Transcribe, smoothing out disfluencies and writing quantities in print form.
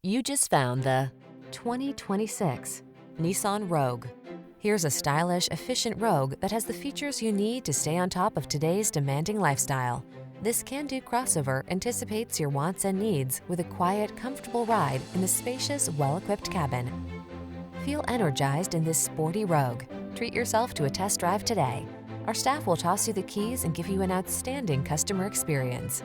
You just found the 2026 Nissan Rogue. Here's a stylish, efficient Rogue that has the features you need to stay on top of today's demanding lifestyle. This can-do crossover anticipates your wants and needs with a quiet, comfortable ride in the spacious, well-equipped cabin. Feel energized in this sporty Rogue. Treat yourself to a test drive today. Our staff will toss you the keys and give you an outstanding customer experience.